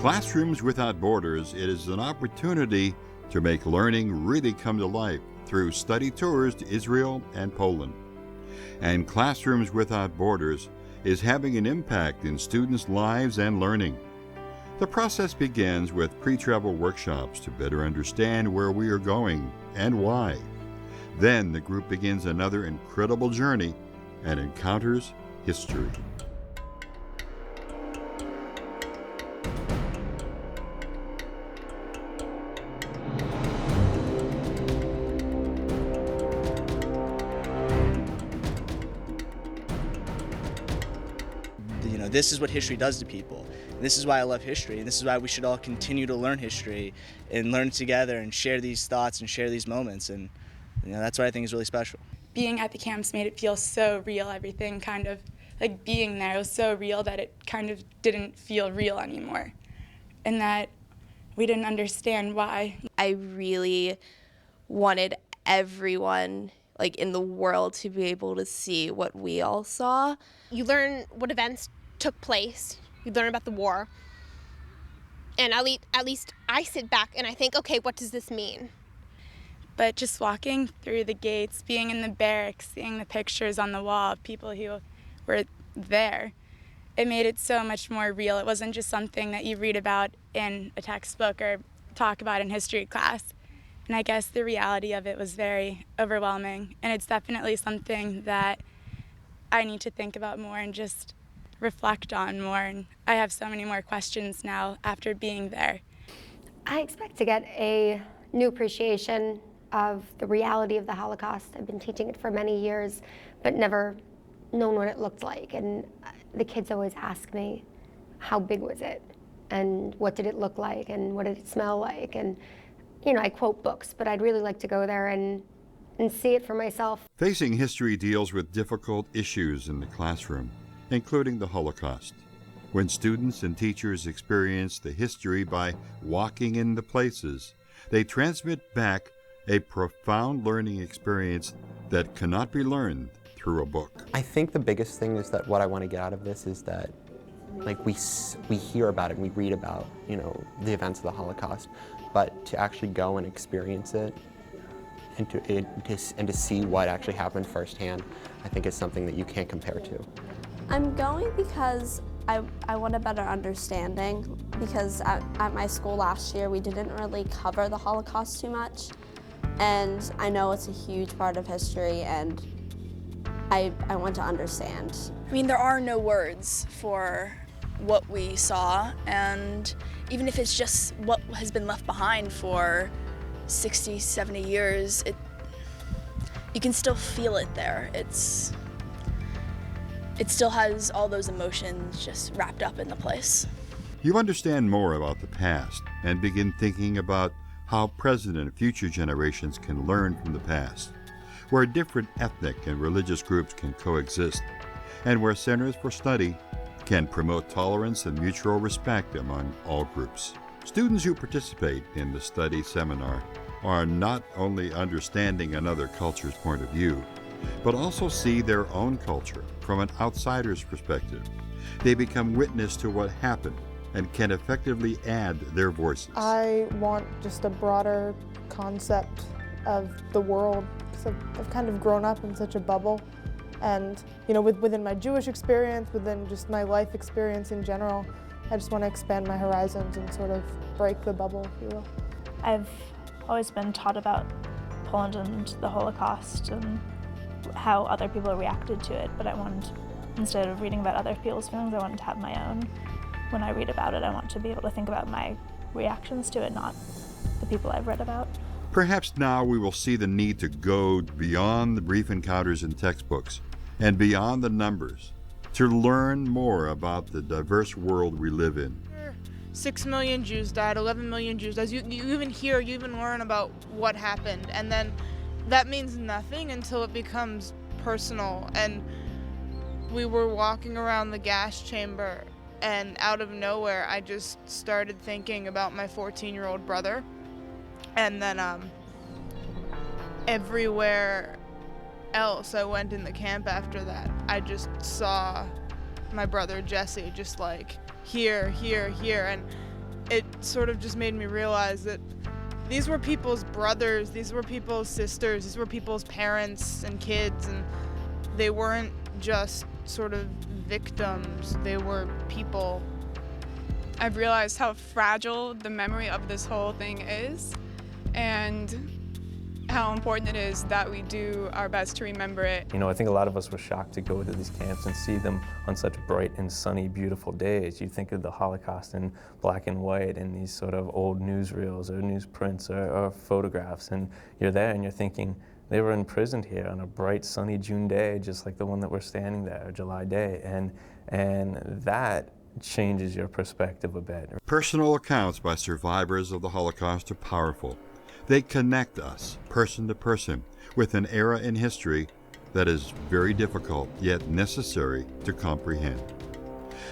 Classrooms Without Borders, it is an opportunity to make learning really come to life through study tours to Israel and Poland. And Classrooms Without Borders is having an impact in students' lives and learning. The process begins with pre-travel workshops to better understand where we are going and why. Then the group begins another incredible journey and encounters history. This is what history does to people. And this is why I love history, and this is why we should all continue to learn history and learn together and share these thoughts and share these moments, and that's what I think is really special. Being at the camps made it feel so real. Everything kind of, like being there was so real that it kind of didn't feel real anymore, and that we didn't understand why. I really wanted everyone in the world to be able to see what we all saw. You learn what events took place, you learn about the war, and at least I sit back and I think, okay, what does this mean? But just walking through the gates, being in the barracks, seeing the pictures on the wall of people who were there, it made it so much more real. It wasn't just something that you read about in a textbook or talk about in history class. And I guess the reality of it was very overwhelming, and it's definitely something that I need to think about more and just reflect on more. And I have so many more questions now after being there. I expect to get a new appreciation of the reality of the Holocaust. I've been teaching it for many years, but never known what it looked like. And the kids always ask me, how big was it? And what did it look like? And what did it smell like? And I quote books, but I'd really like to go there and see it for myself. Facing History deals with difficult issues in the classroom, including the Holocaust. When students and teachers experience the history by walking in the places, they transmit back a profound learning experience that cannot be learned through a book. I think the biggest thing is that what I want to get out of this is that we hear about it and we read about the events of the Holocaust, but to actually go and experience it and to see what actually happened firsthand, I think is something that you can't compare to. I'm going because I want a better understanding, because at my school last year we didn't really cover the Holocaust too much, and I know it's a huge part of history, and I want to understand. I mean, there are no words for what we saw, and even if it's just what has been left behind for 60, 70 years, you can still feel it there. It still has all those emotions just wrapped up in the place. You understand more about the past and begin thinking about how present and future generations can learn from the past, where different ethnic and religious groups can coexist, and where Centers for Study can promote tolerance and mutual respect among all groups. Students who participate in the study seminar are not only understanding another culture's point of view, but also see their own culture from an outsider's perspective. They become witness to what happened and can effectively add their voices. I want just a broader concept of the world, because I've kind of grown up in such a bubble, and within my Jewish experience, within just my life experience in general, I just want to expand my horizons and sort of break the bubble, if you will. I've always been taught about Poland and the Holocaust and how other people reacted to it, but I wanted, instead of reading about other people's feelings, I wanted to have my own. When I read about it, I want to be able to think about my reactions to it, not the people I've read about. Perhaps now we will see the need to go beyond the brief encounters in textbooks and beyond the numbers to learn more about the diverse world we live in. 6 million Jews died, 11 million Jews died. You even learn about what happened, and then that means nothing until it becomes personal. And we were walking around the gas chamber, and out of nowhere I just started thinking about my 14-year-old brother. And then everywhere else I went in the camp after that, I just saw my brother Jesse just here, here, here. And it sort of just made me realize that these were people's brothers, these were people's sisters, these were people's parents and kids, and they weren't just sort of victims, they were people. I've realized how fragile the memory of this whole thing is, and how important it is that we do our best to remember it. You know, I think a lot of us were shocked to go to these camps and see them on such bright and sunny, beautiful days. You think of the Holocaust in black and white and these sort of old newsreels or newsprints or photographs, and you're there and you're thinking, they were imprisoned here on a bright, sunny June day, just like the one that we're standing there, July day, and that changes your perspective a bit. Personal accounts by survivors of the Holocaust are powerful. They connect us, person to person, with an era in history that is very difficult yet necessary to comprehend.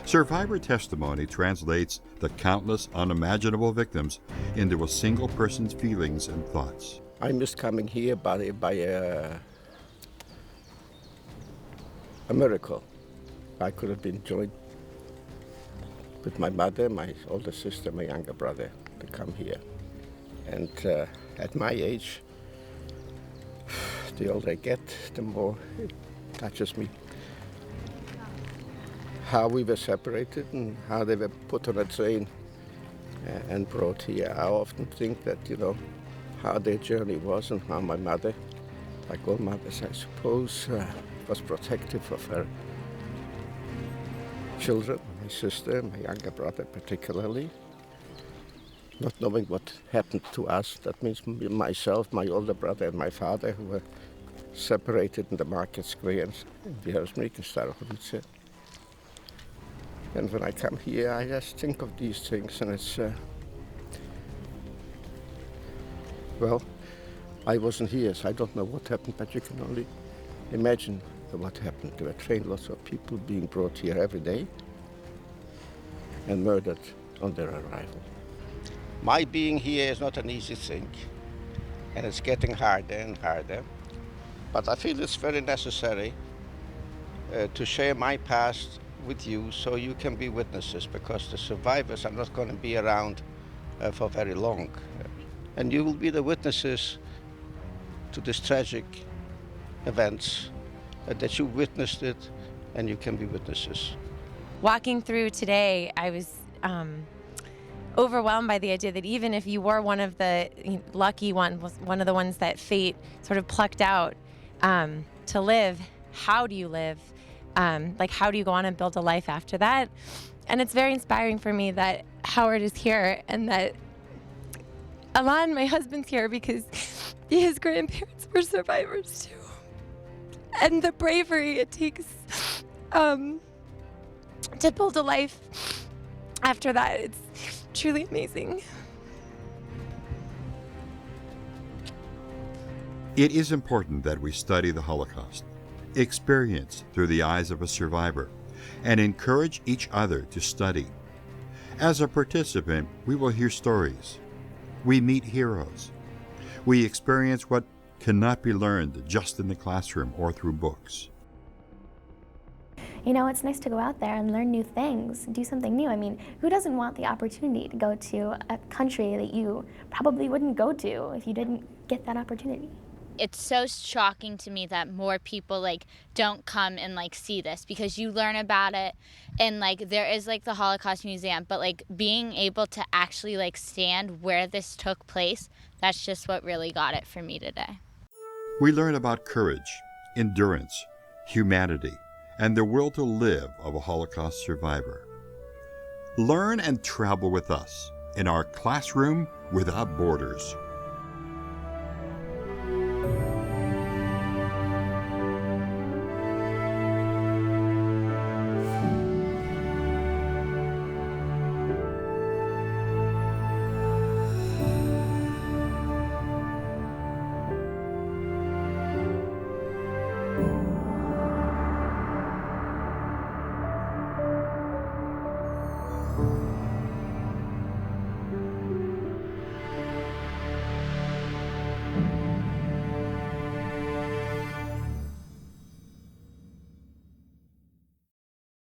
Survivor testimony translates the countless unimaginable victims into a single person's feelings and thoughts. I missed coming here by a miracle. I could have been joined with my mother, my older sister, my younger brother to come here. And at my age, the older I get, the more it touches me. How we were separated and how they were put on a train and brought here. I often think that, you know, how their journey was and how my mother, like all mothers, I suppose, was protective of her children, my sister, my younger brother particularly. Not knowing what happened to us, that means myself, my older brother and my father, who were separated in the market square in Starhovice. And when I come here, I just think of these things, and it's, well, I wasn't here, so I don't know what happened, but you can only imagine what happened. There were trainloads of people being brought here every day and murdered on their arrival. My being here is not an easy thing, and it's getting harder and harder, but I feel it's very necessary to share my past with you so you can be witnesses, because the survivors are not going to be around for very long. And you will be the witnesses to these tragic events, that you witnessed it, and you can be witnesses. Walking through today, I was overwhelmed by the idea that even if you were one of the lucky ones, one of the ones that fate sort of plucked out to live, how do you live? Like, how do you go on and build a life after that? And it's very inspiring for me that Howard is here and that Ilan, my husband's here, because his grandparents were survivors too. And the bravery it takes to build a life after that, it's truly amazing. It is important that we study the Holocaust, experience through the eyes of a survivor, and encourage each other to study. As a participant, we will hear stories. We meet heroes. We experience what cannot be learned just in the classroom or through books. You know, it's nice to go out there and learn new things, do something new. I mean, who doesn't want the opportunity to go to a country that you probably wouldn't go to if you didn't get that opportunity? It's so shocking to me that more people don't come and see this, because you learn about it and there is the Holocaust Museum, but being able to actually stand where this took place, that's just what really got it for me today. We learn about courage, endurance, humanity, and the will to live of a Holocaust survivor. Learn and travel with us in our Classroom Without Borders.